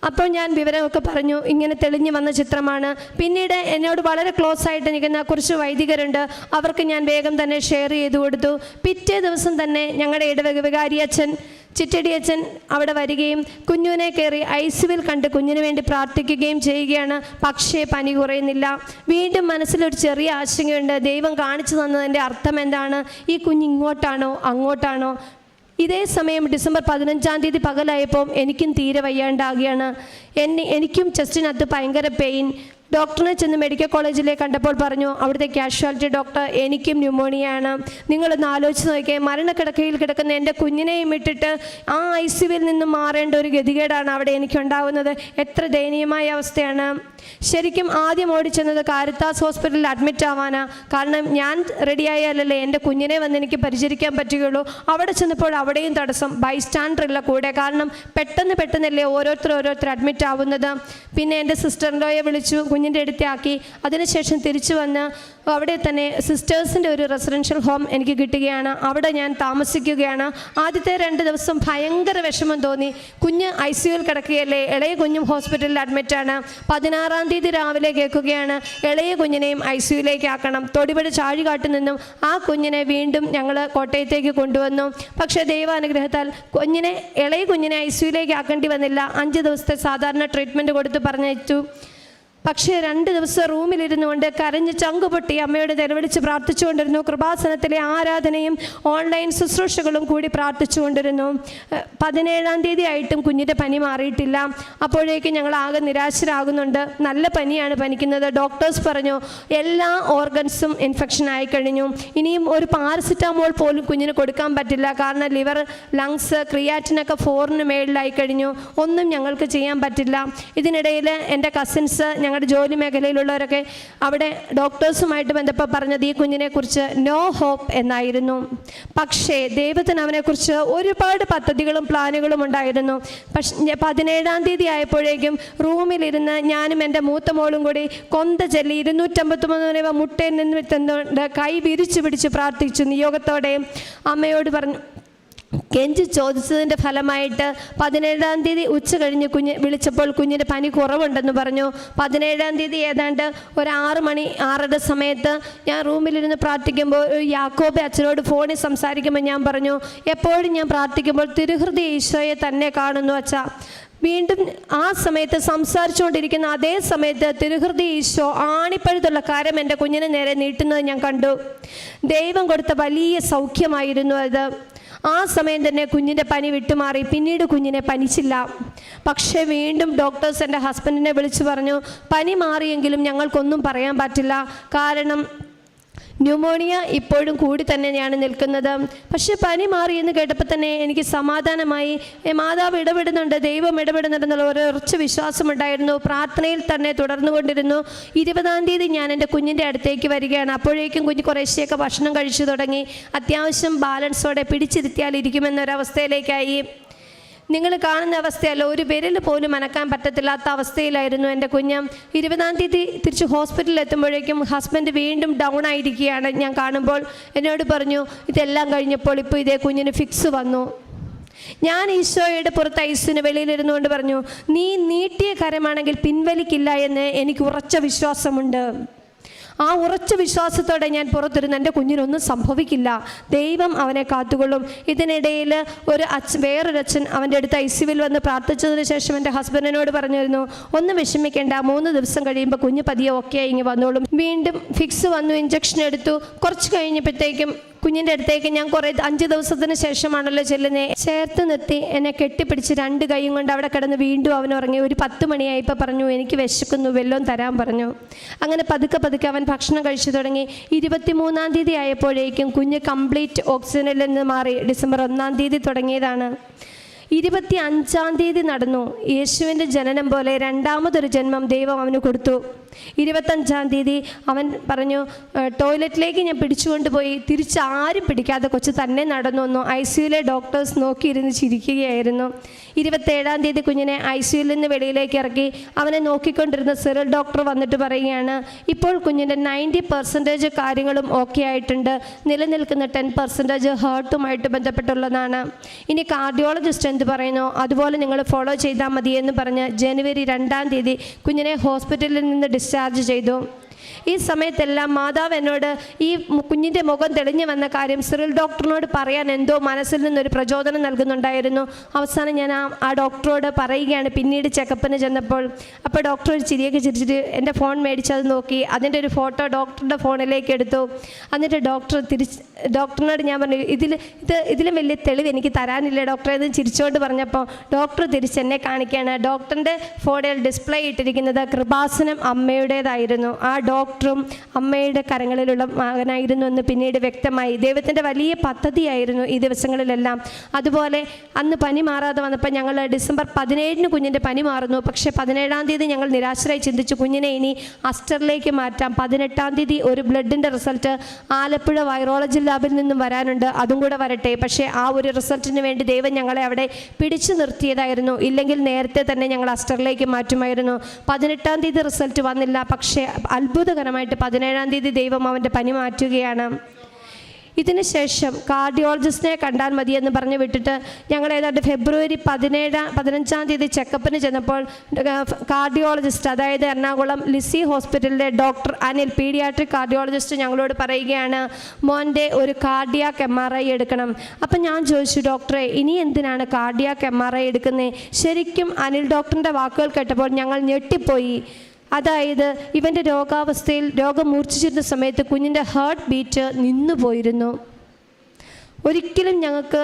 അപ്പോൾ ഞാൻ വിവരമൊക്കെ പറഞ്ഞു, ഇങ്ങനെ തെളിഞ്ഞു വന്ന ചിത്രമാണ്. പിന്നീട് എന്നോട് വളരെ ക്ലോസ് ആയിട്ട് നിൽക്കുന്ന കുറച്ച് വൈദികരുണ്ട്, അവർക്ക് ഞാൻ വേഗം തന്നെ ഷെയർ ചെയ്ത് കൊടുത്തു. പിറ്റേ ദിവസം തന്നെ ഞങ്ങളുടെ ഇടവക വികാരി അച്ഛൻ ചിറ്റടി അച്ഛൻ അവിടെ വരികയും കുഞ്ഞുവിനെ കയറി ICUവിൽ കണ്ട് കുഞ്ഞിന് വേണ്ടി പ്രാർത്ഥിക്കുകയും ചെയ്യുകയാണ്. പക്ഷേ പനി കുറയുന്നില്ല. വീണ്ടും മനസ്സിലൊരു ചെറിയ ആശങ്കയുണ്ട്, ദൈവം കാണിച്ചു തന്നതിൻ്റെ അർത്ഥം എന്താണ്? ഈ കുഞ്ഞ് ഇങ്ങോട്ടാണോ അങ്ങോട്ടാണോ? ഇതേ സമയം ഡിസംബർ 15-ാം തീയതി പകലായപ്പോൾ എനിക്കും തീരെ വയ്യാണ്ടാകുകയാണ്. എനിക്കും ചെസ്റ്റിനകത്ത് ഭയങ്കര പെയിൻ. ഡോക്ടറിനെ ചെന്ന് മെഡിക്കൽ കോളേജിലേക്ക് കണ്ടപ്പോൾ പറഞ്ഞു, അവിടുത്തെ കാഷ്വാലിറ്റി ഡോക്ടർ, എനിക്കും ന്യൂമോണിയയാണ്. നിങ്ങളൊന്ന് ആലോചിച്ച് നോക്കിയേ, മരണക്കിടക്കയിൽ കിടക്കുന്ന എൻ്റെ കുഞ്ഞിനെയും ഇട്ടിട്ട് ആ ICUവിൽ നിന്നും മാറേണ്ട ഒരു ഗതികേടാണ് അവിടെ എനിക്കുണ്ടാകുന്നത്. എത്ര ദയനീയമായ അവസ്ഥയാണ്. ശരിക്കും ആദ്യം ഓടിച്ചെന്നത് കാരിത്താസ് ഹോസ്പിറ്റലിൽ അഡ്മിറ്റ് ആവാനാ. കാരണം ഞാൻ റെഡിയായാലല്ലേ എൻ്റെ കുഞ്ഞിനെ വന്ന് എനിക്ക് പരിചരിക്കാൻ പറ്റുകയുള്ളൂ. അവിടെ ചെന്നപ്പോൾ അവിടെയും തടസ്സം, ബൈസ്റ്റാൻഡർ ഇല്ല കൂടെ. കാരണം പെട്ടെന്നല്ലേ ഓരോരുത്തർ അഡ്മിറ്റ് ആവുന്നത്. പിന്നെ എൻ്റെ സിസ്റ്ററിൻ്റെയെ വിളിച്ചു, കുഞ്ഞിൻ്റെ അടുത്താക്കി. അതിനുശേഷം തിരിച്ചു വന്ന് അവിടെ തന്നെ സിസ്റ്റേഴ്സിൻ്റെ ഒരു റെസിഡൻഷ്യൽ ഹോം എനിക്ക് കിട്ടുകയാണ്. അവിടെ ഞാൻ താമസിക്കുകയാണ്. ആദ്യത്തെ 2 ദിവസം ഭയങ്കര വിഷമം തോന്നി. കുഞ്ഞ് ICUവിൽ കിടക്കുകയല്ലേ, ഇളയ കുഞ്ഞും ഹോസ്പിറ്റലിൽ അഡ്മിറ്റാണ്. 16-ാം തീയതി രാവിലെ കേൾക്കുകയാണ് ഇളയ കുഞ്ഞിനെയും ICUവിലേക്ക് ആക്കണം. തൊടിപടി ചാഴികാട്ടിൽ നിന്നും ആ കുഞ്ഞിനെ വീണ്ടും ഞങ്ങൾ കോട്ടയത്തേക്ക് കൊണ്ടുവന്നു. പക്ഷേ ദൈവാനുഗ്രഹത്താൽ ഇളയ കുഞ്ഞിനെ ICUവിലേക്ക് ആക്കേണ്ടി വന്നില്ല. 5 ദിവസത്തെ സാധാരണ ട്രീറ്റ്മെൻറ്റ് കൊടുത്ത് പറഞ്ഞയച്ചു. പക്ഷേ 2 ദിവസം റൂമിലിരുന്നു കൊണ്ട് കരഞ്ഞ് ചങ്കുപൊട്ടി അമ്മയോട് നിലവിളിച്ച് പ്രാർത്ഥിച്ചുകൊണ്ടിരുന്നു. കൃപാസനത്തിലെ ആരാധനയും ഓൺലൈൻ ശുശ്രൂഷകളും കൂടി പ്രാർത്ഥിച്ചുകൊണ്ടിരുന്നു. 17-ാം തീയതി ആയിട്ടും കുഞ്ഞിൻ്റെ പനി മാറിയിട്ടില്ല. അപ്പോഴേക്കും ഞങ്ങൾ ആകെ നിരാശരാകുന്നുണ്ട്. നല്ല പനിയാണ് പനിക്കുന്നത്. ഡോക്ടേഴ്സ് പറഞ്ഞു എല്ലാ ഓർഗൻസും ഇൻഫെക്ഷൻ ആയിക്കഴിഞ്ഞു. ഇനിയും ഒരു പാരസിറ്റാമോൾ പോലും കുഞ്ഞിന് കൊടുക്കാൻ പറ്റില്ല. കാരണം ലിവർ, ലങ്സ്, ക്രിയാറ്റിനൊക്കെ 4-ന് മേളിലായി കഴിഞ്ഞു. ഒന്നും ഞങ്ങൾക്ക് ചെയ്യാൻ പറ്റില്ല. ഇതിനിടയിൽ എൻ്റെ കസിൻസ്, ഞങ്ങളുടെ ജോലി മേഖലയിലുള്ളവരൊക്കെ അവിടെ ഡോക്ടേഴ്സുമായിട്ട് ബന്ധപ്പെട്ട് പറഞ്ഞത് ഈ കുഞ്ഞിനെക്കുറിച്ച് നോ ഹോപ്പ് എന്നായിരുന്നു. പക്ഷേ ദൈവത്തിന് അവനെക്കുറിച്ച് ഒരുപാട് പദ്ധതികളും പ്ലാനുകളും ഉണ്ടായിരുന്നു. പക്ഷേ 17-ാം തീയതി ആയപ്പോഴേക്കും റൂമിലിരുന്ന് ഞാനും എൻ്റെ മൂത്ത മോളും കൂടി കൊന്ത ചൊല്ലി 253 രൂപ മുട്ടയിൽ നിന്ന് തന്നുകൊണ്ട് കൈ വിരിച്ചു പിടിച്ച് പ്രാർത്ഥിച്ചു. നിയോഗത്തോടെ അമ്മയോട് പറഞ്ഞു, കെഞ്ചി ചോദിച്ചതിൻ്റെ ഫലമായിട്ട് 17-ാം തീയതി ഉച്ച കഴിഞ്ഞ് വിളിച്ചപ്പോൾ കുഞ്ഞിൻ്റെ പനി കുറവുണ്ടെന്ന് പറഞ്ഞു. 17-ാം തീയതി ഏതാണ്ട് ഒരു 6 മണി 6:30 സമയത്ത് ഞാൻ റൂമിലിരുന്ന് പ്രാർത്ഥിക്കുമ്പോൾ യാക്കോബെ അച്ഛനോട് ഫോണിൽ സംസാരിക്കുമ്പോൾ ഞാൻ പറഞ്ഞു, എപ്പോഴും ഞാൻ പ്രാർത്ഥിക്കുമ്പോൾ തിരുഹൃദയ ഈശോയെ തന്നെ കാണുന്നു അച്ഛാ. വീണ്ടും ആ സമയത്ത് സംസാരിച്ചുകൊണ്ടിരിക്കുന്ന അതേ സമയത്ത് തിരുഹൃദയ ഈശോ ആണിപ്പഴുതുള്ള കരം എൻ്റെ കുഞ്ഞിന് നേരെ നീട്ടുന്നത് ഞാൻ കണ്ടു. ദൈവം കൊടുത്ത വലിയ സൗഖ്യമായിരുന്നു അത്. ആ സമയം തന്നെ കുഞ്ഞിൻ്റെ പനി വിട്ടുമാറി. പിന്നീട് കുഞ്ഞിനെ പനിച്ചില്ല. പക്ഷേ വീണ്ടും ഡോക്ടേഴ്സ് എൻ്റെ ഹസ്ബൻഡിനെ വിളിച്ചു പറഞ്ഞു, പനി മാറിയെങ്കിലും ഞങ്ങൾക്കൊന്നും പറയാൻ പറ്റില്ല. കാരണം ന്യൂമോണിയ ഇപ്പോഴും കൂടി തന്നെയാണ് നിൽക്കുന്നത്. പക്ഷെ പനി മാറി എന്ന് കേട്ടപ്പോൾ തന്നെ എനിക്ക് സമാധാനമായി. മാതാവ് ഇടപെടുന്നുണ്ട്, ദൈവം ഇടപെടുന്നുണ്ടെന്നുള്ള ഒരു ഉറച്ച വിശ്വാസമുണ്ടായിരുന്നു. പ്രാർത്ഥനയിൽ തന്നെ തുടർന്നുകൊണ്ടിരുന്നു. 20-ാം തീയതി ഞാൻ എൻ്റെ കുഞ്ഞിൻ്റെ അടുത്തേക്ക് വരികയാണ്. അപ്പോഴേക്കും കുഞ്ഞ് കുറേശ്ശെയൊക്കെ ഭക്ഷണം കഴിച്ചു തുടങ്ങി. അത്യാവശ്യം ബാലൻസോടെ പിടിച്ചിരുത്തിയാൽ ഇരിക്കുമെന്നൊരവസ്ഥയിലേക്കായി. നിങ്ങൾ കാണുന്ന അവസ്ഥയല്ല, ഒരു വിരൽ പോലും അനക്കാൻ പറ്റത്തില്ലാത്ത അവസ്ഥയിലായിരുന്നു എൻ്റെ കുഞ്ഞ്. 20-ാം തീയതി തിരിച്ച് ഹോസ്പിറ്റലിൽ എത്തുമ്പോഴേക്കും ഹസ്ബൻഡ് വീണ്ടും ഡൗൺ ആയിരിക്കുകയാണ്. ഞാൻ കാണുമ്പോൾ എന്നോട് പറഞ്ഞു, ഇതെല്ലാം കഴിഞ്ഞപ്പോൾ ഇപ്പോൾ ഇതേ കുഞ്ഞിന് ഫിക്സ് വന്നു. ഞാൻ ഈശോയുടെ പുറത്ത് ഐസിന് വെളിയിലിരുന്നു കൊണ്ട് പറഞ്ഞു, നീ നീട്ടിയ കരമാണെങ്കിൽ പിൻവലിക്കില്ല എന്ന് എനിക്ക് ഉറച്ച വിശ്വാസമുണ്ട്. ആ ഉറച്ച വിശ്വാസത്തോടെ ഞാൻ പുറത്തിരുന്ന് എൻ്റെ കുഞ്ഞിനൊന്നും സംഭവിക്കില്ല, ദൈവം അവനെ കാത്തുകൊള്ളും. ഇതിനിടയിൽ വേറൊരു അച്ഛൻ അവൻ്റെ അടുത്ത് ICUവിൽ വന്ന് പ്രാർത്ഥിച്ചതിന് ശേഷം എൻ്റെ ഹസ്ബൻഡിനോട് പറഞ്ഞിരുന്നു, ഒന്നും വിഷമിക്കേണ്ട, 3 ദിവസം കഴിയുമ്പോൾ കുഞ്ഞ് പതിയെ ഓക്കെ ഇങ്ങ് വന്നോളും. വീണ്ടും ഫിക്സ് വന്നു, ഇഞ്ചക്ഷൻ എടുത്തു. കുറച്ച് കഴിഞ്ഞപ്പോഴത്തേക്കും കുഞ്ഞിൻ്റെ അടുത്തേക്ക് ഞാൻ 5 ദിവസത്തിന് ശേഷമാണല്ലോ ചെല്ലുന്നത്, ചേർത്ത് നിർത്തി എന്നെ കെട്ടിപ്പിടിച്ച് 2 കൈയും കൊണ്ട് അവിടെ കിടന്ന് വീണ്ടും അവൻ ഉറങ്ങി. ഒരു 10 മണിയായപ്പോൾ പറഞ്ഞു, എനിക്ക് വിശക്കുന്നു, വെല്ലം തരാൻ പറഞ്ഞു. അങ്ങനെ പതുക്കെ അവൻ ഭക്ഷണം കഴിച്ചു തുടങ്ങി. 23-ാം തീയതി ആയപ്പോഴേക്കും കുഞ്ഞ് കംപ്ലീറ്റ് ഓക്സിജനിൽ നിന്ന് മാറി. ഡിസംബർ 1-ാം തീയതി തുടങ്ങിയതാണ്. 25-ാം തീയതി നടന്നു. യേശുവിൻ്റെ ജനനം പോലെ രണ്ടാമതൊരു ജന്മം ദൈവം അവന് കൊടുത്തു. 25-ാം തീയതി അവൻ പറഞ്ഞു, ടോയ്ലറ്റിലേക്ക് ഞാൻ പിടിച്ചുകൊണ്ടുപോയി. തിരിച്ചാരും പിടിക്കാതെ കൊച്ചു തന്നെ നടന്നു വന്നു. ICUവിലെ ഡോക്ടേഴ്സ് നോക്കിയിരുന്ന് ചിരിക്കുകയായിരുന്നു. 27-ാം തീയതി കുഞ്ഞിനെ ICUവിൽ നിന്ന് വെളിയിലേക്ക് ഇറക്കി. അവനെ നോക്കിക്കൊണ്ടിരുന്ന സിറിൽ ഡോക്ടർ വന്നിട്ട് പറയുകയാണ്, ഇപ്പോൾ കുഞ്ഞിൻ്റെ 90% കാര്യങ്ങളും ഓക്കെ ആയിട്ടുണ്ട്. നിലനിൽക്കുന്ന 10% ഹാർട്ടുമായിട്ട് ബന്ധപ്പെട്ടുള്ളതാണ്. ഇനി കാർഡിയോളജിസ്റ്റ് എന്ത് പറയുന്നു അതുപോലെ നിങ്ങൾ ഫോളോ ചെയ്താൽ മതി എന്ന് പറഞ്ഞ് ജനുവരി 2-ാം തീയതി കുഞ്ഞിനെ ഹോസ്പിറ്റലിൽ നിന്ന് ഡിസ്ചാർജ് ചെയ്തു. ഈ സമയത്തെല്ലാം മാതാവ് എന്നോട് ഈ കുഞ്ഞിൻ്റെ മുഖം തെളിഞ്ഞു വന്ന കാര്യം സിറിൽ ഡോക്ടറിനോട് പറയാൻ എന്തോ മനസ്സിൽ നിന്നൊരു പ്രചോദനം നൽകുന്നുണ്ടായിരുന്നു. അവസാനം ഞാൻ ആ ഡോക്ടറോട് പറയുകയാണ് പിന്നീട് ചെക്കപ്പിന് ചെന്നപ്പോൾ. അപ്പോൾ ഡോക്ടർ ഒരു ചിരിയൊക്കെ ചിരിച്ചിട്ട് എൻ്റെ ഫോൺ മേടിച്ചത് നോക്കി, അതിൻ്റെ ഒരു ഫോട്ടോ ഡോക്ടറുടെ ഫോണിലേക്ക് എടുത്തു. എന്നിട്ട് ഡോക്ടറിനോട് ഞാൻ പറഞ്ഞു, ഇതിലും വലിയ തെളിവ് എനിക്ക് തരാനില്ല ഡോക്ടറെ എന്ന് ചിരിച്ചുകൊണ്ട് പറഞ്ഞപ്പോൾ ഡോക്ടർ തിരിച്ചെന്നെ കാണിക്കുകയാണ്. ഡോക്ടറിൻ്റെ ഫോണിൽ ഡിസ്പ്ലേ ഇട്ടിരിക്കുന്നത് കൃപാസനം അമ്മയുടേതായിരുന്നു. ആ ഡോക്ടറും അമ്മയുടെ കരങ്ങളിലുള്ള മകനായിരുന്നു എന്ന് പിന്നീട് വ്യക്തമായി. ദൈവത്തിൻ്റെ വലിയ പദ്ധതിയായിരുന്നു ഈ ദിവസങ്ങളിലെല്ലാം. അതുപോലെ അന്ന് പനി മാറാതെ വന്നപ്പോൾ ഞങ്ങൾ ഡിസംബർ 17 കുഞ്ഞിൻ്റെ പനി മാറുന്നു. പക്ഷേ 17-ാം തീയതി ഞങ്ങൾ നിരാശരായി ചിന്തിച്ചു കുഞ്ഞിനെ ഇനി അസ്റ്ററിലേക്ക് മാറ്റാം. 18-ാം തീയതി ഒരു ബ്ലഡിൻ്റെ റിസൾട്ട് ആലപ്പുഴ വൈറോളജി ലാബിൽ നിന്നും വരാനുണ്ട്, അതും കൂടെ വരട്ടെ. പക്ഷേ ആ ഒരു റിസൾട്ടിന് വേണ്ടി ദൈവം ഞങ്ങളെ അവിടെ പിടിച്ചു നിർത്തിയതായിരുന്നു. ഇല്ലെങ്കിൽ നേരത്തെ തന്നെ ഞങ്ങൾ അസ്റ്ററിലേക്ക് മാറ്റുമായിരുന്നു. 18-ാം തീയതി റിസൾട്ട് വന്നില്ല. പക്ഷേ അത്ഭുതകരമായിട്ട് 17-ാം തീയതി ദൈവം അവൻ്റെ പനി മാറ്റുകയാണ്. ഇതിന് ശേഷം കാർഡിയോളജിസ്റ്റിനെ കണ്ടാൽ മതിയെന്ന് പറഞ്ഞ് വിട്ടിട്ട് ഞങ്ങൾ ഏതാണ്ട് ഫെബ്രുവരി 15-ാം തീയതി ചെക്കപ്പിന് ചെന്നപ്പോൾ കാർഡിയോളജിസ്റ്റ്, അതായത് എറണാകുളം ലിസി ഹോസ്പിറ്റലിലെ ഡോക്ടർ അനിൽ, പീഡിയാട്രിക് കാർഡിയോളജിസ്റ്റ് ഞങ്ങളോട് പറയുകയാണ് മോൻ്റെ ഒരു കാർഡിയാക് MRI എടുക്കണം. അപ്പം ഞാൻ ചോദിച്ചു, ഡോക്ടറെ ഇനി എന്തിനാണ് കാർഡിയാക് MRI എടുക്കുന്നത്? ശരിക്കും അനിൽ ഡോക്ടറിൻ്റെ വാക്കുകൾ കേട്ടപ്പോൾ ഞങ്ങൾ ഞെട്ടിപ്പോയി. അതായത് ഇവൻ്റെ രോഗാവസ്ഥയിൽ രോഗം മൂർച്ഛിച്ചിരുന്ന സമയത്ത് കുഞ്ഞിൻ്റെ ഹാർട്ട് ബീറ്റ് നിന്നുപോയിരുന്നു. ഒരിക്കലും ഞങ്ങൾക്ക്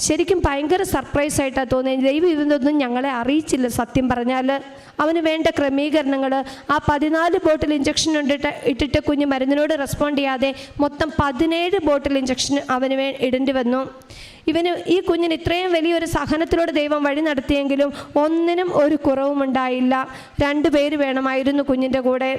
ശരിക്കും ഭയങ്കര സർപ്രൈസായിട്ടാണ് തോന്നിയത്. ദൈവം ഇതൊന്നും ഞങ്ങളെ അറിയിച്ചില്ല. സത്യം പറഞ്ഞാൽ അവന് വേണ്ട ക്രമീകരണങ്ങൾ, ആ 14 ബോട്ടിൽ ഇഞ്ചക്ഷൻ ഇട്ടിട്ട് കുഞ്ഞ് മരുന്നിനോട് റെസ്പോണ്ട് ചെയ്യാതെ മൊത്തം 17 ബോട്ടിൽ ഇഞ്ചക്ഷൻ അവന് ഇടേണ്ടി വന്നു. ഈ കുഞ്ഞിന് ഇത്രയും വലിയൊരു സഹനത്തിലൂടെ ദൈവം വഴി നടത്തിയെങ്കിലും ഒന്നിനും ഒരു കുറവും ഉണ്ടായില്ല. 2 പേര് വേണമായിരുന്നു കുഞ്ഞിൻ്റെ കൂടെ.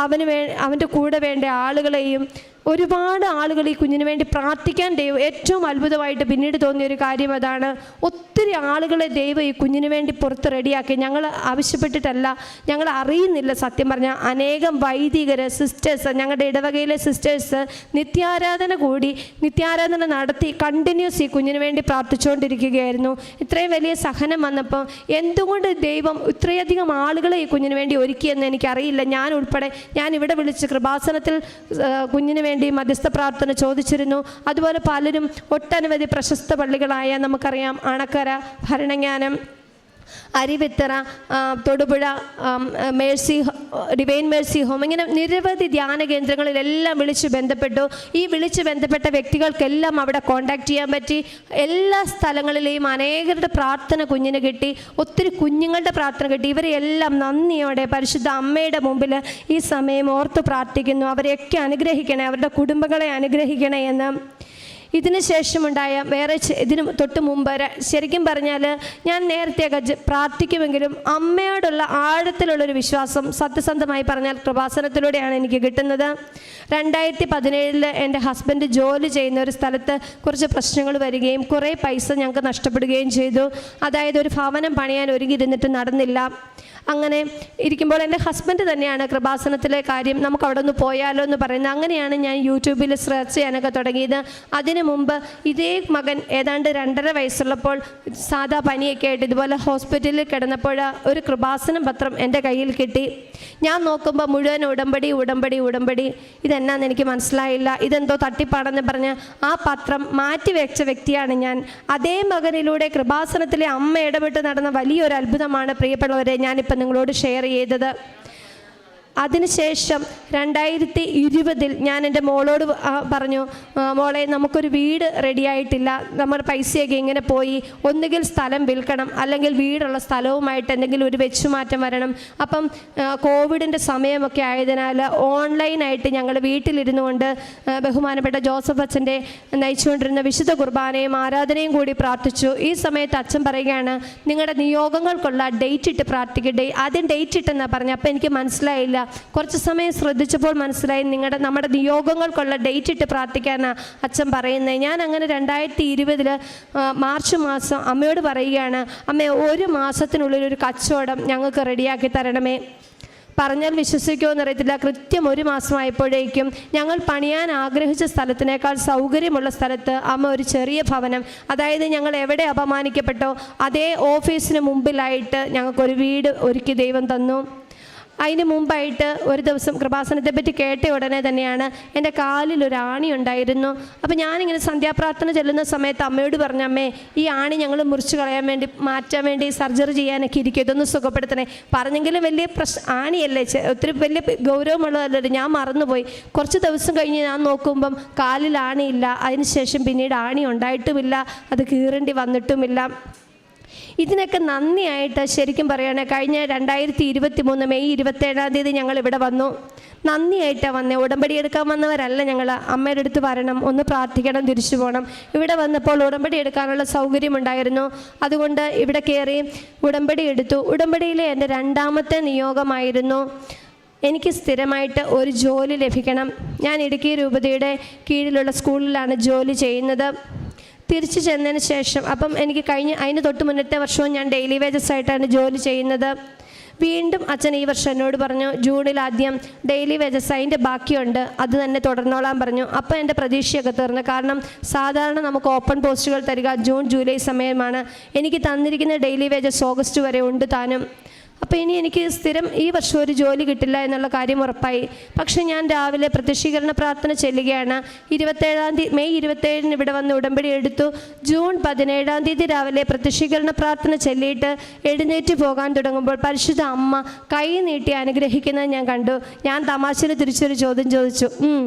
അവൻ്റെ കൂടെ വേണ്ട ആളുകളെയും ഒരുപാട് ആളുകൾ ഈ കുഞ്ഞിന് വേണ്ടി പ്രാർത്ഥിക്കാൻ ദൈവം ഏറ്റവും അത്ഭുതമായിട്ട് പിന്നീട് തോന്നിയൊരു കാര്യം അതാണ്. ഒത്തിരി ആളുകളെ ദൈവം ഈ കുഞ്ഞിന് വേണ്ടി പുറത്ത് റെഡിയാക്കി. ഞങ്ങൾ ആവശ്യപ്പെട്ടിട്ടല്ല, ഞങ്ങൾ അറിയുന്നില്ല. സത്യം പറഞ്ഞാൽ അനേകം വൈദികർ, സിസ്റ്റേഴ്സ്, ഞങ്ങളുടെ ഇടവകയിലെ സിസ്റ്റേഴ്സ് നിത്യാരാധന നടത്തി കണ്ടിന്യൂസ് ഈ കുഞ്ഞിന് വേണ്ടി പ്രാർത്ഥിച്ചുകൊണ്ടിരിക്കുകയായിരുന്നു. ഇത്രയും വലിയ സഹനം വന്നപ്പോൾ എന്തുകൊണ്ട് ദൈവം ഇത്രയധികം ആളുകളെ ഈ കുഞ്ഞിന് വേണ്ടി ഒരുക്കിയെന്ന് എനിക്കറിയില്ല. ഞാൻ ഉൾപ്പെടെ ഞാൻ ഇവിടെ വിളിച്ച് കൃപാസനത്തിൽ കുഞ്ഞിന് വേണ്ടി മധ്യസ്ഥ പ്രാർത്ഥന ചോദിച്ചിരുന്നു. അതുപോലെ പലരും ഒട്ടനവധി പ്രശസ്ത പള്ളികളായ നമുക്കറിയാം Anakkara, Bharananganam, Aruvithura, Thodupuzha, divine Mercy home, ഇങ്ങനെ നിരവധി ധ്യാന കേന്ദ്രങ്ങളിലെല്ലാം വിളിച്ച് ബന്ധപ്പെട്ടു. ഈ വിളിച്ച് ബന്ധപ്പെട്ട വ്യക്തികൾക്കെല്ലാം അവിടെ കോണ്ടാക്ട് ചെയ്യാൻ പറ്റി. എല്ലാ സ്ഥലങ്ങളിലെയും അനേകരുടെ പ്രാർത്ഥന കുഞ്ഞിന് കിട്ടി. ഒത്തിരി കുഞ്ഞുങ്ങളുടെ പ്രാർത്ഥന കിട്ടി. ഇവരെല്ലാം നന്ദിയോടെ പരിശുദ്ധ അമ്മയുടെ മുമ്പിൽ ഈ സമയം ഓർത്ത് പ്രാർത്ഥിക്കുന്നു. അവരെയൊക്കെ അനുഗ്രഹിക്കണേ, അവരുടെ കുടുംബങ്ങളെ അനുഗ്രഹിക്കണേ എന്ന്. ഇതിന് ശേഷമുണ്ടായ ഇതിന് തൊട്ട് മുമ്പ് ശരിക്കും പറഞ്ഞാൽ ഞാൻ നേരത്തെയൊക്കെ പ്രാർത്ഥിക്കുമെങ്കിലും അമ്മയോടുള്ള ആഴത്തിലുള്ളൊരു വിശ്വാസം സത്യസന്ധമായി പറഞ്ഞാൽ കൃപാസനത്തിലൂടെയാണ് എനിക്ക് കിട്ടുന്നത്. 2017 എൻ്റെ ഹസ്ബൻഡ് ജോലി ചെയ്യുന്ന ഒരു സ്ഥലത്ത് കുറച്ച് പ്രശ്നങ്ങൾ വരികയും കുറേ പൈസ ഞങ്ങൾക്ക് നഷ്ടപ്പെടുകയും ചെയ്തു. അതായത് ഒരു ഭവനം പണിയാൻ ഒരുങ്ങിയിരുന്നിട്ട് നടന്നില്ല. അങ്ങനെ ഇരിക്കുമ്പോൾ എൻ്റെ ഹസ്ബൻഡ് തന്നെയാണ് കൃപാസനത്തിലെ കാര്യം നമുക്ക് അവിടെ ഒന്ന് പോയാലോ എന്ന് പറയുന്നത്. അങ്ങനെയാണ് ഞാൻ യൂട്യൂബിൽ സെർച്ച് ചെയ്യാനൊക്കെ തുടങ്ങിയത്. അതിനു മുമ്പ് ഇതേ മകൻ ഏതാണ്ട് 2.5 വയസ്സുള്ളപ്പോൾ സാധാ പനിയൊക്കെ ആയിട്ട് ഇതുപോലെ ഹോസ്പിറ്റലിൽ കിടന്നപ്പോൾ ഒരു കൃപാസനം പത്രം എൻ്റെ കയ്യിൽ കിട്ടി. ഞാൻ നോക്കുമ്പോൾ മുഴുവൻ ഉടമ്പടി. ഇതെന്നാന്ന് എനിക്ക് മനസ്സിലായില്ല. ഇതെന്തോ തട്ടിപ്പാടെന്ന് പറഞ്ഞ് ആ പത്രം മാറ്റിവെച്ച വ്യക്തിയാണ് ഞാൻ. അതേ മകനിലൂടെ കൃപാസനത്തിലെ അമ്മ ഇടപെട്ട് നടന്ന വലിയൊരു അത്ഭുതമാണ് പ്രിയപ്പെട്ടവരെ ഞാനിപ്പോൾ നിങ്ങളോട് ഷെയർ ചെയ്തത്. അതിനുശേഷം 2020 ഞാൻ എൻ്റെ മോളോട് പറഞ്ഞു, മോളെ നമുക്കൊരു വീട് റെഡിയായിട്ടില്ല, നമ്മുടെ പൈസയൊക്കെ ഇങ്ങനെ പോയി, ഒന്നുകിൽ സ്ഥലം വിൽക്കണം അല്ലെങ്കിൽ വീടുള്ള സ്ഥലവുമായിട്ട് എന്തെങ്കിലും ഒരു വെച്ചുമാറ്റം വരണം. അപ്പം കോവിഡിൻ്റെ സമയമൊക്കെ ആയതിനാൽ ഓൺലൈനായിട്ട് ഞങ്ങൾ വീട്ടിലിരുന്നു കൊണ്ട് ബഹുമാനപ്പെട്ട ജോസഫ് അച്ഛൻ്റെ നയിച്ചുകൊണ്ടിരുന്ന വിശുദ്ധ കുർബാനയും ആരാധനയും കൂടി പ്രാർത്ഥിച്ചു. ഈ സമയത്ത് അച്ഛൻ പറയുകയാണ്, നിങ്ങളുടെ നിയോഗങ്ങൾക്കുള്ള ഡേറ്റ് ഇട്ട് പ്രാർത്ഥിക്കട്ടെ. ആദ്യം ഡേറ്റ് ഇട്ടെന്നാണ് പറഞ്ഞു. അപ്പോൾ എനിക്ക് മനസ്സിലായില്ല. കുറച്ച് സമയം ശ്രദ്ധിച്ചപ്പോൾ മനസ്സിലായി നമ്മുടെ നിയോഗങ്ങൾക്കുള്ള ഡേറ്റ് ഇട്ട് പ്രാർത്ഥിക്കാനാണ് അച്ഛൻ പറയുന്നത്. ഞാൻ അങ്ങനെ 2020 മാർച്ച് മാസം അമ്മയോട് പറയുകയാണ്, അമ്മ 1 മാസത്തിനുള്ളിൽ ഒരു കച്ചവടം ഞങ്ങൾക്ക് റെഡിയാക്കി തരണമേ. പറഞ്ഞാൽ വിശ്വസിക്കുമോ എന്നറിയത്തില്ല. കൃത്യം 1 മാസമായപ്പോഴേക്കും ഞങ്ങൾ പണിയാൻ ആഗ്രഹിച്ച സ്ഥലത്തിനേക്കാൾ സൗകര്യമുള്ള സ്ഥലത്ത് അമ്മ ഒരു ചെറിയ ഭവനം, അതായത് ഞങ്ങൾ എവിടെ അപമാനിക്കപ്പെട്ടോ അതേ ഓഫീസിന് മുമ്പിലായിട്ട് ഞങ്ങൾക്കൊരു വീട് ഒരുക്കി ദൈവം തന്നു. അതിന് മുമ്പായിട്ട് ഒരു ദിവസം കൃപാസനത്തെ പറ്റി കേട്ട ഉടനെ തന്നെയാണ് എൻ്റെ കാലിൽ ഒരു ആണി ഉണ്ടായിരുന്നു. അപ്പോൾ ഞാനിങ്ങനെ സന്ധ്യാപ്രാർത്ഥന ചെല്ലുന്ന സമയത്ത് അമ്മയോട് പറഞ്ഞു, അമ്മേ ഈ ആണി ഞങ്ങൾ മുറിച്ച് കളയാൻ വേണ്ടി മാറ്റാൻ വേണ്ടി സർജറി ചെയ്യാനൊക്കെ ഇരിക്കും, ഇതൊന്ന് സുഖപ്പെടുത്തണേ. പറഞ്ഞെങ്കിലും വലിയ ആണിയല്ലേ, ഒത്തിരി വലിയ ഗൗരവമുള്ളതല്ലേ. ഞാൻ മറന്നുപോയി. കുറച്ച് ദിവസം കഴിഞ്ഞ് ഞാൻ നോക്കുമ്പം കാലിൽ ആണിയില്ല. അതിനുശേഷം പിന്നീട് ആണി ഉണ്ടായിട്ടുമില്ല, അത് കീറേണ്ടി വന്നിട്ടുമില്ല. ഇതിനൊക്കെ നന്ദിയായിട്ട് ശരിക്കും പറയുകയാണെങ്കിൽ കഴിഞ്ഞ 2023 മെയ് 27 ഞങ്ങൾ ഇവിടെ വന്നു. നന്ദിയായിട്ടാണ് വന്നേ. ഉടമ്പടി എടുക്കാൻ വന്നവരല്ല ഞങ്ങൾ. അമ്മയുടെ അടുത്ത് വരണം, ഒന്ന് പ്രാർത്ഥിക്കണം, തിരിച്ചു പോകണം. ഇവിടെ വന്നപ്പോൾ ഉടമ്പടി എടുക്കാനുള്ള സൗകര്യമുണ്ടായിരുന്നു. അതുകൊണ്ട് ഇവിടെ കയറി ഉടമ്പടി എടുത്തു. ഉടമ്പടിയിലെ എൻ്റെ 2ാമത്തെ നിയോഗമായിരുന്നു എനിക്ക് സ്ഥിരമായിട്ട് ഒരു ജോലി ലഭിക്കണം. ഞാൻ ഇടുക്കി രൂപതയുടെ കീഴിലുള്ള സ്കൂളിലാണ് ജോലി ചെയ്യുന്നത്. തിരിച്ചു ചെന്നതിന് ശേഷം അപ്പം എനിക്ക് അതിന് തൊട്ട് മുന്നത്തെ വർഷവും ഞാൻ ഡെയിലി വേജസ് ആയിട്ടാണ് ജോലി ചെയ്യുന്നത്. വീണ്ടും അച്ഛൻ ഈ വർഷം എന്നോട് പറഞ്ഞു, ജൂണിൽ ആദ്യം ഡെയിലി വേജസ് അതിൻ്റെ ബാക്കിയുണ്ട്, അത് തന്നെ തുടർന്നോളാൻ പറഞ്ഞു. അപ്പോൾ എൻ്റെ പ്രതീക്ഷയൊക്കെ തീർന്നു. കാരണം സാധാരണ നമുക്ക് ഓപ്പൺ പോസ്റ്റുകൾ തരിക ജൂൺ ജൂലൈ സമയമാണ്. എനിക്ക് തന്നിരിക്കുന്ന ഡെയിലി വേജസ് ഓഗസ്റ്റ് വരെ ഉണ്ട് താനും. അപ്പോൾ ഇനി എനിക്ക് സ്ഥിരം ഈ വർഷം ഒരു ജോലി കിട്ടില്ല എന്നുള്ള കാര്യം ഉറപ്പായി. പക്ഷേ ഞാൻ രാവിലെ പ്രത്യക്ഷീകരണ പ്രാർത്ഥന ചെല്ലുകയാണ്. മെയ് 27 ഇവിടെ വന്ന് ഉടമ്പടി എടുത്തു. ജൂൺ 17 രാവിലെ പ്രത്യക്ഷീകരണ പ്രാർത്ഥന ചെല്ലിയിട്ട് എഴുന്നേറ്റ് പോകാൻ തുടങ്ങുമ്പോൾ പരിശുദ്ധ അമ്മ കൈ നീട്ടി അനുഗ്രഹിക്കുന്നത് ഞാൻ കണ്ടു. ഞാൻ തമാശന് തിരിച്ചൊരു ചോദ്യം ചോദിച്ചു,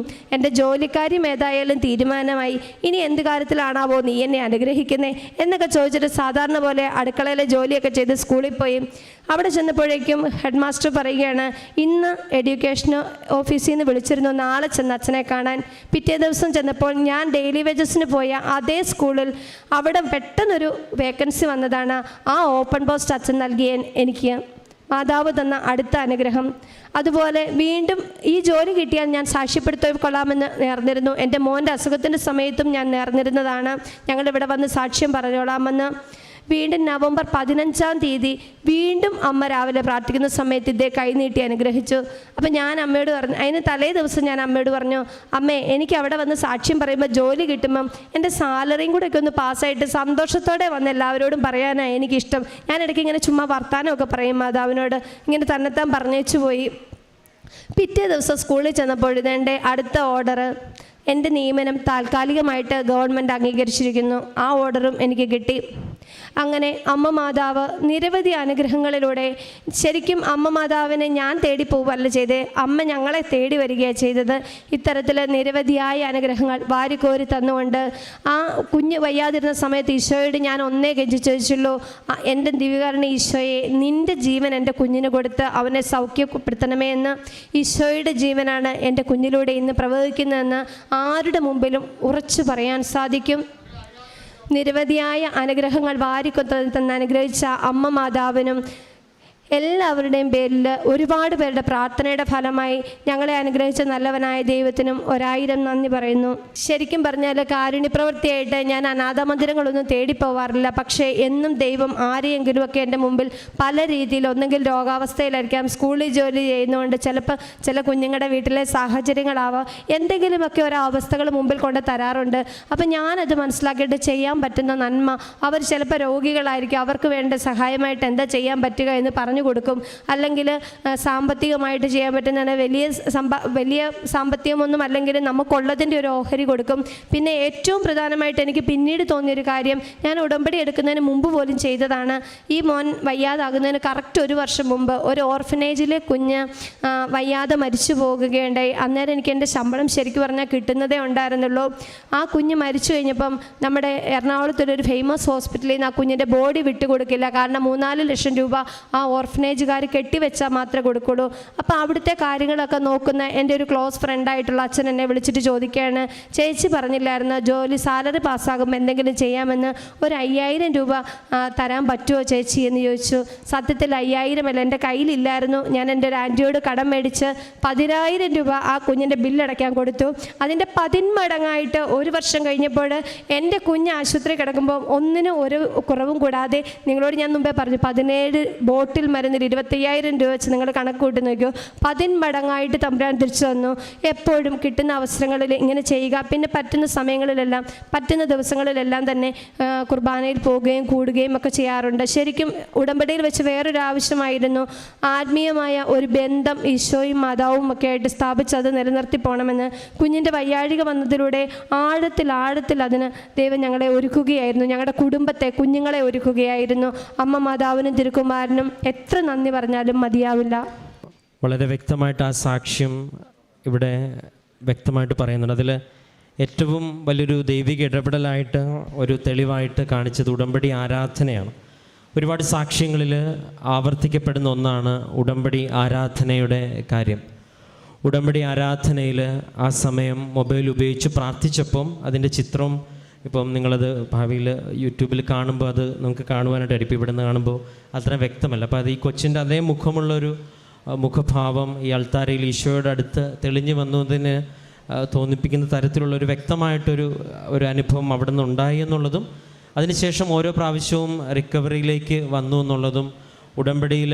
എൻ്റെ ജോലിക്കാര്യം ഏതായാലും തീരുമാനമായി, ഇനി എന്ത് കാര്യത്തിലാണാവോ നീ എന്നെ അനുഗ്രഹിക്കുന്നേ എന്നൊക്കെ ചോദിച്ചിട്ട് സാധാരണ പോലെ അടുക്കളയിലെ ജോലിയൊക്കെ ചെയ്ത് സ്കൂളിൽ പോയി. അവിടെ ചെന്നപ്പോഴേക്കും ഹെഡ് മാസ്റ്റർ പറയുകയാണ്, ഇന്ന് എഡ്യൂക്കേഷൻ ഓഫീസിൽ നിന്ന് വിളിച്ചിരുന്നു, നാളെ ചെന്ന് അച്ഛനെ കാണാൻ. പിറ്റേ ദിവസം ചെന്നപ്പോൾ ഞാൻ ഡെയിലി വേജസിന് പോയ അതേ സ്കൂളിൽ അവിടെ പെട്ടെന്നൊരു വേക്കൻസി വന്നതാണ്. ആ ഓപ്പൺ പോസ്റ്റ് അച്ഛൻ നൽകിയ എനിക്ക് മാതാവ് തന്ന അടുത്ത അനുഗ്രഹം. അതുപോലെ വീണ്ടും ഈ ജോലി കിട്ടിയാൽ ഞാൻ സാക്ഷ്യപ്പെടുത്തി കൊള്ളാമെന്ന് നേർന്നിരുന്നു. എൻ്റെ മോൻ്റെ അസുഖത്തിൻ്റെ സമയത്തും ഞാൻ നേർന്നിരുന്നതാണ്, ഞങ്ങളിവിടെ വന്ന് സാക്ഷ്യം പറഞ്ഞോളാമെന്ന്. വീണ്ടും നവംബർ 15 വീണ്ടും അമ്മ രാവിലെ പ്രാർത്ഥിക്കുന്ന സമയത്ത് ഇതേ കൈനീട്ടി അനുഗ്രഹിച്ചു. അപ്പം ഞാൻ അമ്മയോട് പറഞ്ഞു, അതിന് തലേ ദിവസം ഞാൻ അമ്മയോട് പറഞ്ഞു, അമ്മേ എനിക്ക് അവിടെ വന്ന് സാക്ഷ്യം പറയുമ്പോൾ ജോലി കിട്ടുമ്പം എൻ്റെ സാലറിയും കൂടെ ഒക്കെ ഒന്ന് പാസ്സായിട്ട് സന്തോഷത്തോടെ വന്ന് എല്ലാവരോടും പറയാനാണ് എനിക്കിഷ്ടം. ഞാൻ ഇടയ്ക്ക് ഇങ്ങനെ ചുമ്മാ വർത്താനമൊക്കെ പറയും മാതാവിനോട്, ഇങ്ങനെ തന്നെത്താൻ പറഞ്ഞേച്ചു പോയി. പിറ്റേ ദിവസം സ്കൂളിൽ ചെന്നപ്പോൾ ഇതെൻ്റെ അടുത്ത ഓർഡർ, എൻ്റെ നിയമനം താൽക്കാലികമായിട്ട് ഗവൺമെൻറ് അംഗീകരിച്ചിരിക്കുന്നു. ആ ഓർഡറും എനിക്ക് കിട്ടി. അങ്ങനെ അമ്മ മാതാവ് നിരവധി അനുഗ്രഹങ്ങളിലൂടെ, ശരിക്കും അമ്മ മാതാവിനെ ഞാൻ തേടി പോവുകയല്ല ചെയ്തേ, അമ്മ ഞങ്ങളെ തേടി വരികയാണ് ചെയ്തത്. ഇത്തരത്തിൽ നിരവധിയായ അനുഗ്രഹങ്ങൾ വാരിക്കോരി തന്നുകൊണ്ട് ആ കുഞ്ഞ് വയ്യാതിരുന്ന സമയത്ത് ഈശോയോട് ഞാൻ ഒന്നേ കെഞ്ചി ചോദിച്ചുള്ളൂ, എൻ്റെ ദിവ്യകാരുണ്യ ഈശോയെ, നിൻ്റെ ജീവൻ എൻ്റെ കുഞ്ഞിന് കൊടുത്ത് അവനെ സൗഖ്യപ്പെടുത്തണമേ എന്ന്. ഈശോയുടെ ജീവനാണ് എൻ്റെ കുഞ്ഞിലൂടെ ഇന്ന് പ്രവഹിക്കുന്നതെന്ന് ആരുടെ മുമ്പിലും ഉറച്ചു പറയാൻ സാധിക്കും. നിരവധിയായ അനുഗ്രഹങ്ങൾ വാരിക്കൊന്ന് അനുഗ്രഹിച്ച അമ്മ മാതാവിനും എല്ലാവരുടെയും പേരിൽ ഒരുപാട് പേരുടെ പ്രാർത്ഥനയുടെ ഫലമായി ഞങ്ങളെ അനുഗ്രഹിച്ച നല്ലവനായ ദൈവത്തിനും 1000 നന്ദി പറയുന്നു. ശരിക്കും പറഞ്ഞാൽ കാരുണ്യപ്രവൃത്തിയായിട്ട് ഞാൻ അനാഥ മന്ദിരങ്ങളൊന്നും തേടിപ്പോവാറില്ല. പക്ഷേ എന്നും ദൈവം ആരെയെങ്കിലുമൊക്കെ എൻ്റെ മുമ്പിൽ പല രീതിയിൽ, ഒന്നെങ്കിൽ രോഗാവസ്ഥയിലായിരിക്കാം, സ്കൂളിൽ ജോലി ചെയ്യുന്നതുകൊണ്ട് ചിലപ്പോൾ ചില കുഞ്ഞുങ്ങളുടെ വീട്ടിലെ സാഹചര്യങ്ങളാവാം, എന്തെങ്കിലുമൊക്കെ ഓരോ അവസ്ഥകൾ മുമ്പിൽ കൊണ്ട് തരാറുണ്ട്. അപ്പം ഞാനത് മനസ്സിലാക്കിയിട്ട് ചെയ്യാൻ പറ്റുന്ന നന്മ, അവർ ചിലപ്പോൾ രോഗികളായിരിക്കും, അവർക്ക് വേണ്ട സഹായമായിട്ട് എന്താ ചെയ്യാൻ പറ്റുക എന്ന് പറഞ്ഞു കൊടുക്കും. അല്ലെങ്കിൽ സാമ്പത്തികമായിട്ട് ചെയ്യാൻ പറ്റുന്ന വലിയ സാമ്പത്തികമൊന്നും അല്ലെങ്കിൽ നമുക്കുള്ളതിൻ്റെ ഒരു ഓഹരി കൊടുക്കും. പിന്നെ ഏറ്റവും പ്രധാനമായിട്ട് എനിക്ക് പിന്നീട് തോന്നിയൊരു കാര്യം, ഞാൻ ഉടമ്പടി എടുക്കുന്നതിന് മുമ്പ് പോലും ചെയ്തതാണ്. ഈ മോൻ വയ്യാതാകുന്നതിന് കറക്റ്റ് 1 വർഷം മുമ്പ് ഒരു ഓർഫനേജിലെ കുഞ്ഞ് വയ്യാതെ മരിച്ചു പോകുകയുണ്ടായി. അന്നേരം എനിക്ക് എൻ്റെ ശമ്പളം ശരിക്കും പറഞ്ഞാൽ കിട്ടുന്നതേ ഉണ്ടായിരുന്നുള്ളൂ. ആ കുഞ്ഞ് മരിച്ചു കഴിഞ്ഞപ്പം നമ്മുടെ എറണാകുളത്തൊരു ഫേമസ് ഹോസ്പിറ്റലിൽ നിന്ന് ആ കുഞ്ഞിൻ്റെ ബോഡി വിട്ടുകൊടുക്കില്ല. കാരണം 3-4 ലക്ഷം രൂപ ആ ഓർഫനേജുകാർ കെട്ടിവെച്ചാൽ മാത്രമേ കൊടുക്കുള്ളൂ. അപ്പോൾ അവിടുത്തെ കാര്യങ്ങളൊക്കെ നോക്കുന്ന എൻ്റെ ഒരു ക്ലോസ് ഫ്രണ്ടായിട്ടുള്ള അച്ഛൻ എന്നെ വിളിച്ചിട്ട് ചോദിക്കുകയാണ്, ചേച്ചി പറഞ്ഞില്ലായിരുന്നു ജോലി സാലറി പാസ്സാകുമ്പോൾ എന്തെങ്കിലും ചെയ്യാമെന്ന്, ഒരു 5000 രൂപ തരാൻ പറ്റുമോ ചേച്ചി എന്ന് ചോദിച്ചു. സത്യത്തിൽ 5000 അല്ല, എൻ്റെ കയ്യിലില്ലായിരുന്നു. ഞാൻ എൻ്റെ ഒരു ആൻറ്റിയോട് കടം മേടിച്ച് 10000 രൂപ ആ കുഞ്ഞിൻ്റെ ബില്ലടയ്ക്കാൻ കൊടുത്തു. അതിൻ്റെ 10 മടങ്ങായിട്ട് 1 വർഷം കഴിഞ്ഞപ്പോൾ എൻ്റെ കുഞ്ഞ് ആശുപത്രി കിടക്കുമ്പോൾ ഒന്നിനും ഒരു കുറവും കൂടാതെ, നിങ്ങളോട് ഞാൻ മുമ്പേ പറഞ്ഞു 17 ബോട്ടിൽ മരുന്നിൽ 25,000 രൂപ വെച്ച് നിങ്ങൾ കണക്ക് കൂട്ടി നോക്കിയോ. 10 മടങ്ങായിട്ട് തമ്പുരാൻ തിരിച്ചു തന്നു. എപ്പോഴും കിട്ടുന്ന അവസരങ്ങളിൽ ഇങ്ങനെ ചെയ്യുക. പിന്നെ പറ്റുന്ന സമയങ്ങളിലെല്ലാം പറ്റുന്ന ദിവസങ്ങളിലെല്ലാം തന്നെ കുർബാനയിൽ പോവുകയും കൂടുകയും ഒക്കെ ചെയ്യാറുണ്ട്. ശരിക്കും ഉടമ്പടിയിൽ വെച്ച് വേറൊരു ആവശ്യമായിരുന്നു ആത്മീയമായ ഒരു ബന്ധം ഈശോയും മാതാവും ഒക്കെ ആയിട്ട് സ്ഥാപിച്ചത് നിലനിർത്തി പോകണമെന്ന്. കുഞ്ഞിൻ്റെ വയ്യാഴിക വന്നതിലൂടെ ആഴത്തിൽ അതിന് ദൈവം ഞങ്ങളെ ഒരുക്കുകയായിരുന്നു. ഞങ്ങളുടെ കുടുംബത്തെ, കുഞ്ഞുങ്ങളെ ഒരുക്കുകയായിരുന്നു. അമ്മ മാതാവിനും തിരുക്കുമാരനും എത്ര നന്ദി പറഞ്ഞാലും മതിയാവില്ല. വളരെ വ്യക്തമായിട്ട് ആ സാക്ഷ്യം ഇവിടെ വ്യക്തമായിട്ട് പറയുന്നുണ്ട്. അതിൽ ഏറ്റവും വലിയൊരു ദൈവിക ഇടപെടലായിട്ട് ഒരു തെളിവായിട്ട് കാണിച്ചത് ഉടമ്പടി ആരാധനയാണ്. ഒരുപാട് സാക്ഷ്യങ്ങളിൽ ആവർത്തിക്കപ്പെടുന്ന ഒന്നാണ് ഉടമ്പടി ആരാധനയുടെ കാര്യം. ഉടമ്പടി ആരാധനയിൽ ആ സമയം മൊബൈൽ ഉപയോഗിച്ച് പ്രാർത്ഥിച്ചപ്പം അതിൻ്റെ ചിത്രം ഇപ്പം നിങ്ങളത് ഭാവിയിൽ യൂട്യൂബിൽ കാണുമ്പോൾ അത് നമുക്ക് കാണുവാനായിട്ട് അടിപ്പ് ഇവിടെ നിന്ന് കാണുമ്പോൾ അത്ര വ്യക്തമല്ല. അപ്പോൾ അത് ഈ കൊച്ചിൻ്റെ അതേ മുഖമുള്ളൊരു മുഖഭാവം ഈ അൾത്താരയിൽ ഈശോയുടെ അടുത്ത് തെളിഞ്ഞു വന്നതിന് തോന്നിപ്പിക്കുന്ന തരത്തിലുള്ളൊരു വ്യക്തമായിട്ടൊരു അനുഭവം അവിടെ നിന്ന് ഉണ്ടായി എന്നുള്ളതും അതിനുശേഷം ഓരോ പ്രാവശ്യവും റിക്കവറിയിലേക്ക് വന്നു എന്നുള്ളതും ഉടമ്പടിയിൽ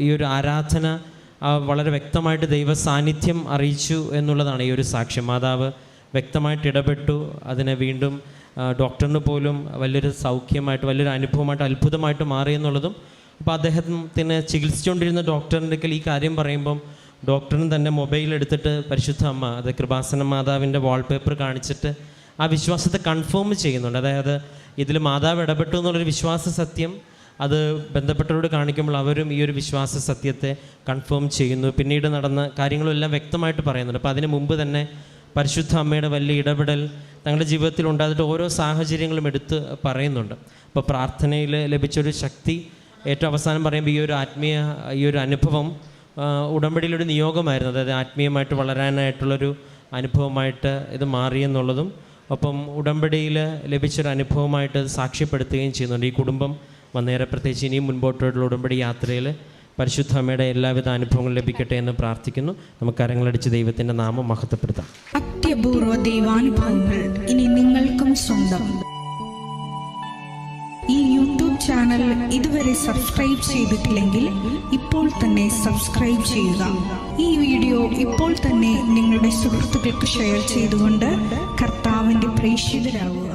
ഈ ഒരു ആരാധന വളരെ വ്യക്തമായിട്ട് ദൈവ സാന്നിധ്യം അറിയിച്ചു എന്നുള്ളതാണ് ഈ ഒരു സാക്ഷ്യം. മാതാവ് വ്യക്തമായിട്ട് ഇടപെട്ടു. അതിനെ വീണ്ടും ഡോക്ടറിന് പോലും വലിയൊരു സൗഖ്യമായിട്ട് വലിയൊരു അനുഭവമായിട്ട് അത്ഭുതമായിട്ട് മാറി എന്നുള്ളതും. അപ്പോൾ അദ്ദേഹത്തിന് ചികിത്സിച്ചുകൊണ്ടിരുന്ന ഡോക്ടറിൻ്റെ ഈ കാര്യം പറയുമ്പം ഡോക്ടറിന് തന്നെ മൊബൈൽ എടുത്തിട്ട് പരിശുദ്ധ അമ്മ, അത് കൃപാസന മാതാവിൻ്റെ വാൾപേപ്പർ കാണിച്ചിട്ട് ആ വിശ്വാസത്തെ കൺഫേം ചെയ്യുന്നുണ്ട്. അതായത് ഇതിൽ മാതാവ് ഇടപെട്ടു എന്നുള്ളൊരു വിശ്വാസ സത്യം അത് ബന്ധപ്പെട്ടവരോട് കാണിക്കുമ്പോൾ അവരും ഈ ഒരു വിശ്വാസ സത്യത്തെ കൺഫേം ചെയ്യുന്നു. പിന്നീട് നടന്ന കാര്യങ്ങളെല്ലാം വ്യക്തമായിട്ട് പറയുന്നുണ്ട്. അപ്പോൾ അതിന് മുമ്പ് തന്നെ പരിശുദ്ധ അമ്മയുടെ വലിയ ഇടപെടൽ തങ്ങളുടെ ജീവിതത്തിൽ ഉണ്ടായിട്ട് ഓരോ സാഹചര്യങ്ങളും എടുത്ത് പറയുന്നുണ്ട്. അപ്പോൾ പ്രാർത്ഥനയിൽ ലഭിച്ചൊരു ശക്തി ഏറ്റവും അവസാനം പറയുമ്പോൾ ഈ ഒരു അനുഭവം ഉടമ്പടിയിലൊരു നിയോഗമായിരുന്നു. അതായത് ആത്മീയമായിട്ട് വളരാനായിട്ടുള്ളൊരു അനുഭവമായിട്ട് ഇത് മാറിയെന്നുള്ളതും ഒപ്പം ഉടമ്പടിയിൽ ലഭിച്ചൊരു അനുഭവമായിട്ട് സാക്ഷ്യപ്പെടുത്തുകയും ചെയ്യുന്നുണ്ട്. ഈ കുടുംബം വന്നേറെ പ്രത്യേകിച്ച് ഇനിയും മുൻപോട്ടുള്ള ഉടമ്പടി യാത്രയിൽ പരിശുദ്ധ അമ്മയുടെ എല്ലാവിധ അനുഭവങ്ങളും ലഭിക്കട്ടെ എന്ന് പ്രാർത്ഥിക്കുന്നു. നമുക്ക് കരങ്ങളടിച്ച് ദൈവത്തിൻ്റെ നാമം മഹത്വപ്പെടുത്താം. അത്യപൂർവ ദൈവാനുഭവങ്ങൾ ഇനി നിങ്ങൾക്കും സ്വന്തം. ഈ യൂട്യൂബ് ചാനൽ ഇതുവരെ സബ്സ്ക്രൈബ് ചെയ്തിട്ടില്ലെങ്കിൽ ഇപ്പോൾ തന്നെ സബ്സ്ക്രൈബ് ചെയ്യുക. ഈ വീഡിയോ ഇപ്പോൾ തന്നെ നിങ്ങളുടെ സുഹൃത്തുക്കൾക്ക് ഷെയർ ചെയ്തുകൊണ്ട് കർത്താവിൻ്റെ പ്രേക്ഷിതരാകുക.